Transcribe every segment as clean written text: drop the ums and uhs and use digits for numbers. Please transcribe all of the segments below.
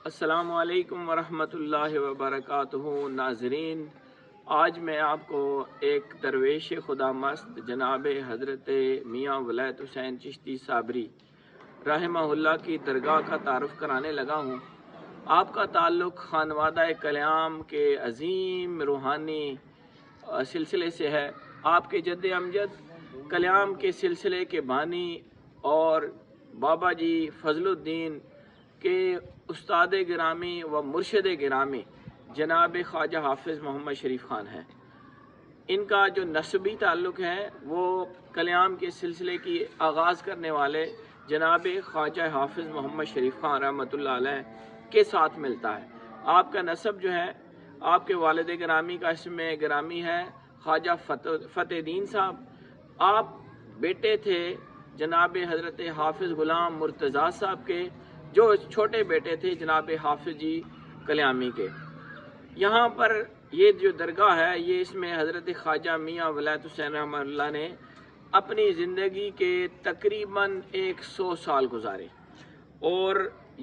السلام علیکم ورحمۃ اللہ وبرکاتہ۔ ناظرین، آج میں آپ کو ایک درویش خدا مست جناب حضرت میاں ولایت حسین چشتی صابری رحمہ اللہ کی درگاہ کا تعارف کرانے لگا ہوں۔ آپ کا تعلق خانوادہ کلیام کے عظیم روحانی سلسلے سے ہے۔ آپ کے جد امجد کلیام کے سلسلے کے بانی اور بابا جی فضل الدین کے استاد گرامی و مرشد گرامی جناب خواجہ حافظ محمد شریف خان ہیں۔ ان کا جو نسبی تعلق ہے وہ کلیام کے سلسلے کی آغاز کرنے والے جناب خواجہ حافظ محمد شریف خان رحمۃ اللہ علیہ کے ساتھ ملتا ہے۔ آپ کا نسب جو ہے، آپ کے والد گرامی کا اسم گرامی ہے خواجہ فتح دین صاحب۔ آپ بیٹے تھے جناب حضرت حافظ غلام مرتضیٰ صاحب کے، جو چھوٹے بیٹے تھے جناب حافظ جی کلیامی کے۔ یہاں پر یہ جو درگاہ ہے، یہ اس میں حضرت خواجہ میاں ولایت حسین رحمہ اللہ نے اپنی زندگی کے تقریباً 100 سال گزارے، اور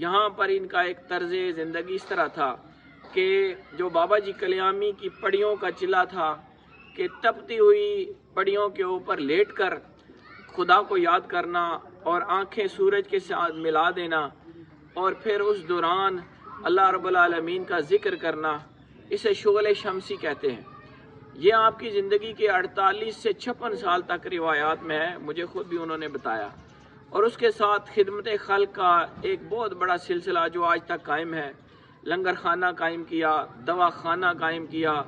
یہاں پر ان کا ایک طرز زندگی اس طرح تھا کہ جو بابا جی کلیامی کی پڑیوں کا چلا تھا کہ تپتی ہوئی پڑیوں کے اوپر لیٹ کر خدا کو یاد کرنا اور آنکھیں سورج کے ساتھ ملا دینا، اور پھر اس دوران اللہ رب العالمین کا ذکر کرنا، اسے شغل شمسی کہتے ہیں۔ یہ آپ کی زندگی کے 48 سے 56 سال تک روایات میں ہے، مجھے خود بھی انہوں نے بتایا۔ اور اس کے ساتھ خدمت خلق کا ایک بہت بڑا سلسلہ جو آج تک قائم ہے۔ لنگر خانہ قائم کیا، دوا خانہ قائم کیا،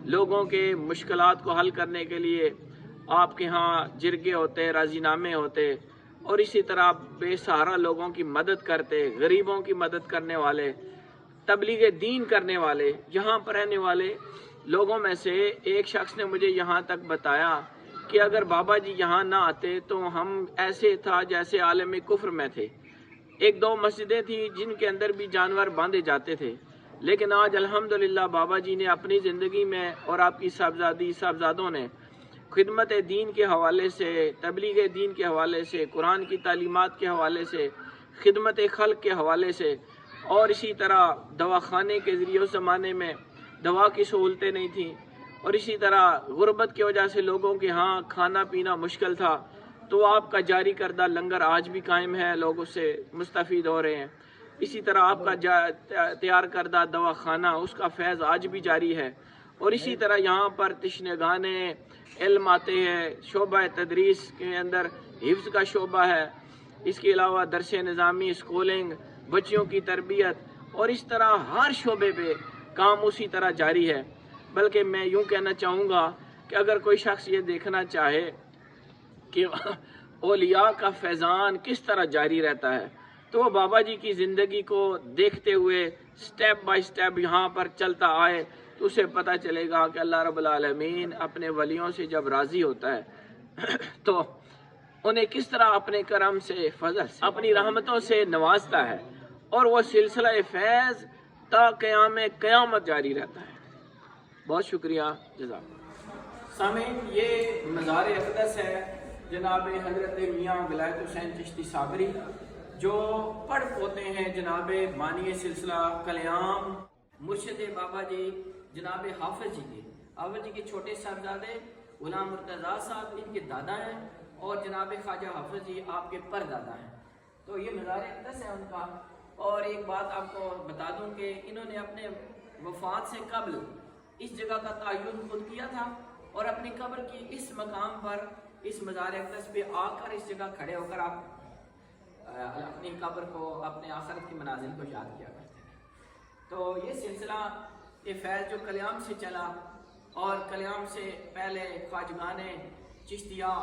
لوگوں کے مشکلات کو حل کرنے کے لیے آپ کے ہاں جرگے ہوتے، راضی نامے ہوتے، اور اسی طرح بے سہارا لوگوں کی مدد کرتے، غریبوں کی مدد کرنے والے، تبلیغ دین کرنے والے۔ یہاں پر رہنے والے لوگوں میں سے ایک شخص نے مجھے یہاں تک بتایا کہ اگر بابا جی یہاں نہ آتے تو ہم ایسے تھا جیسے عالم کفر میں تھے۔ 1-2 مسجدیں تھیں جن کے اندر بھی جانور باندھے جاتے تھے، لیکن آج الحمدللہ بابا جی نے اپنی زندگی میں اور آپ کی صاحبزادوں نے خدمت دین کے حوالے سے، تبلیغ دین کے حوالے سے، قرآن کی تعلیمات کے حوالے سے، خدمت خلق کے حوالے سے، اور اسی طرح دواخانے کے ذریعے اس زمانے میں دوا کی سہولتیں نہیں تھیں، اور اسی طرح غربت کی وجہ سے لوگوں کے ہاں کھانا پینا مشکل تھا، تو آپ کا جاری کردہ لنگر آج بھی قائم ہے، لوگ اس سے مستفید ہو رہے ہیں۔ اسی طرح آپ کا تیار کردہ دواخانہ، اس کا فیض آج بھی جاری ہے۔ اور اسی طرح یہاں پر تشنگان علم آتے ہیں، شعبہ تدریس کے اندر حفظ کا شعبہ ہے، اس کے علاوہ درس نظامی، اسکولنگ، بچیوں کی تربیت، اور اس طرح ہر شعبے پہ کام اسی طرح جاری ہے۔ بلکہ میں یوں کہنا چاہوں گا کہ اگر کوئی شخص یہ دیکھنا چاہے کہ اولیاء کا فیضان کس طرح جاری رہتا ہے، تو وہ بابا جی کی زندگی کو دیکھتے ہوئے سٹیپ بائی سٹیپ یہاں پر چلتا آئے تو اسے پتہ چلے گا کہ اللہ رب العالمین اپنے ولیوں سے جب راضی ہوتا ہے تو انہیں کس طرح اپنے کرم سے، فضل سے، اپنی رحمتوں سے نوازتا ہے، اور وہ سلسلہ فیض تا قیام قیامت جاری رہتا ہے۔ بہت شکریہ، جزاک اللہ۔ سامعین، یہ مزار اقدس ہے جناب حضرت میاں ولایت حسین چشتی صابری، جو پڑھ پوتے ہیں جناب بانی سلسلہ کلیام مرشد بابا جی جناب حافظ جی کے۔ حافظ جی کے چھوٹے صاحبزادے غلام مرتضیٰ صاحب ان کے دادا ہیں، اور جناب خواجہ حافظ جی آپ کے پردادا ہیں۔ تو یہ مزار اقدس ہے ان کا۔ اور ایک بات آپ کو بتا دوں کہ انہوں نے اپنے وفات سے قبل اس جگہ کا تعین خود کیا تھا، اور اپنی قبر کی اس مقام پر، اس مزار اقدس پہ آ کر اس جگہ کھڑے ہو کر آپ اپنی قبر کو، اپنے آخرت کی منازل کو یاد کیا کرتے ہیں۔ تو یہ سلسلہ، یہ فیض جو کلیام سے چلا، اور کلیام سے پہلے خواجگان چشتیہ،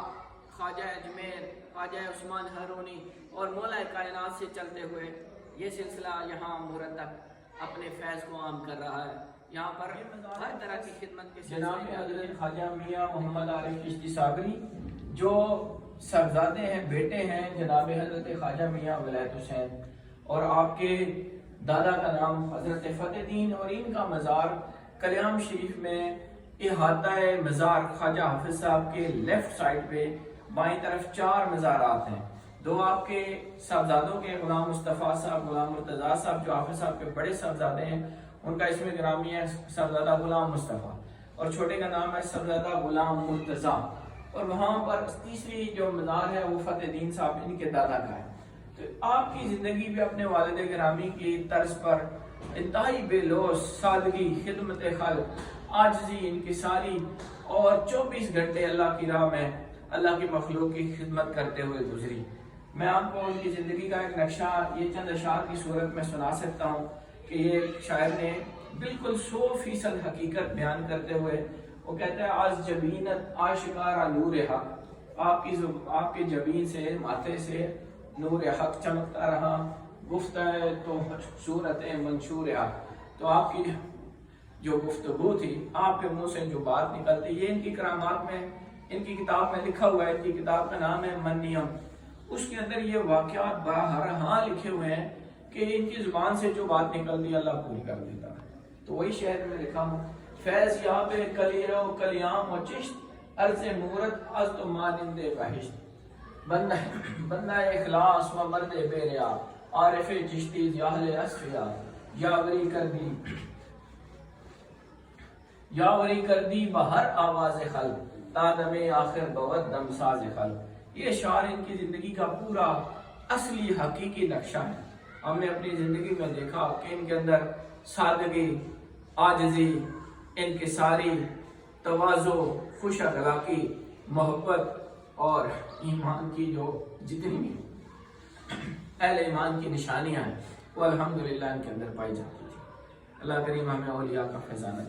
خواجہ اجمیر، خواجہ عثمان ہارونی اور مولا کائنات سے چلتے ہوئے یہ سلسلہ یہاں مورد تک اپنے فیض کو عام کر رہا ہے۔ یہاں پر ہر طرح کی خدمت کے جناب حضرت خواجہ میاں محمد عارف چشتی صابری، جو صاحبزادے ہیں، بیٹے ہیں جناب حضرت خواجہ میاں ولایت حسین، اور آپ کے دادا کا نام حضرت فتح دین، اور ان کا مزار کلیام شریف میں احاطہ مزار خواجہ حافظ صاحب کے لیفٹ سائڈ پہ بائیں طرف 4 مزارات ہیں۔ دو آپ کے صاحبزادوں کے غلام مصطفیٰ صاحب، غلام مرتضیٰ صاحب جو حافظ صاحب کے بڑے صاحبزادے ہیں، ان کا اسم گرامی ہے صاحبزادہ غلام مصطفیٰ، اور چھوٹے کا نام ہے صاحبزادہ غلام مرتضیٰ، اور وہاں پر تیسری جو مزار ہے وہ فتح دین صاحب ان کے دادا کا ہے۔ تو آپ کی زندگی بھی اپنے والد گرامی کی طرز پر انتہائی بے لوث، سادگی، خدمت خلق، عاجزی، انکساری اور 24 گھنٹے اللہ کی راہ میں اللہ کی مخلوق کی خدمت کرتے ہوئے گزری۔ میں آپ کو ان کی زندگی کا ایک نقشہ یہ چند اشعار کی صورت میں سنا سکتا ہوں کہ یہ شاعر نے بالکل 100% حقیقت بیان کرتے ہوئے وہ کہتا ہے آج جبینت آشکارا نور حق، آپ کے جبین سے، ماتھے سے نور حق چمکتا رہا، گفتگو تو صورت منشور حق، تو آپ کی جو گفتگو تھی، آپ کے منہ سے جو بات نکلتی، یہ ان کی کرامات میں، ان کی کتاب میں لکھا ہوا ہے۔ ان کی کتاب کا نام ہے منیم، اس کے اندر یہ واقعات بہرحال لکھے ہوئے ہیں کہ ان کی زبان سے جو بات نکلتی اللہ پوری کر دیتا ہے۔ تو وہی شعر میں لکھا ہوں، فیض یاب کلیر و کلیام و چشت، عرض مورت از تو مانند بہشت، بندہ اخلاص و مرد بے ریا، عارف چشتی جاہل اصفیا، یاوری کردی بہر آواز خلق، تا دم آخر بود دم ساز خلق۔ یہ شعر ان کی زندگی کا پورا اصلی حقیقی نقشہ ہے۔ ہم نے اپنی زندگی میں دیکھا کہ ان کے اندر سادگی، عاجزی، انکساری، تواضع، خوش اخلاقی، محبت اور ایمان کی جو جتنی بھی اہل ایمان کی نشانیاں ہیں وہ الحمدللہ ان کے اندر پائی جاتی تھی۔ اللہ کریم ہمیں اولیاء کا خزانہ